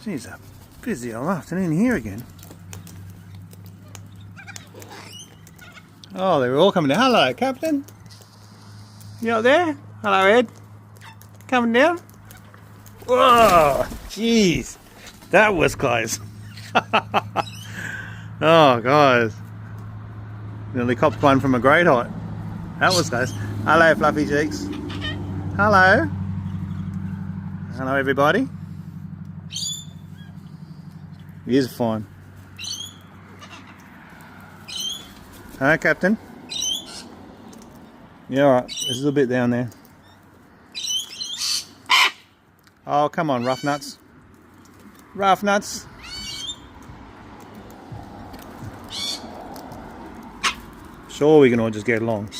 Geez, a busy old afternoon here again. Oh, they're all coming down. Hello, Captain. You out there? Hello, Ed. Coming down? Whoa, jeez. That was close. Oh, guys. Nearly copped one from a great height. That was close. Hello, fluffy cheeks. Hello. Hello, everybody. He is fine. Hi, Captain. Yeah, alright. There's a little bit down there. Oh, come on, rough nuts. Rough nuts. Sure, we can all just get along.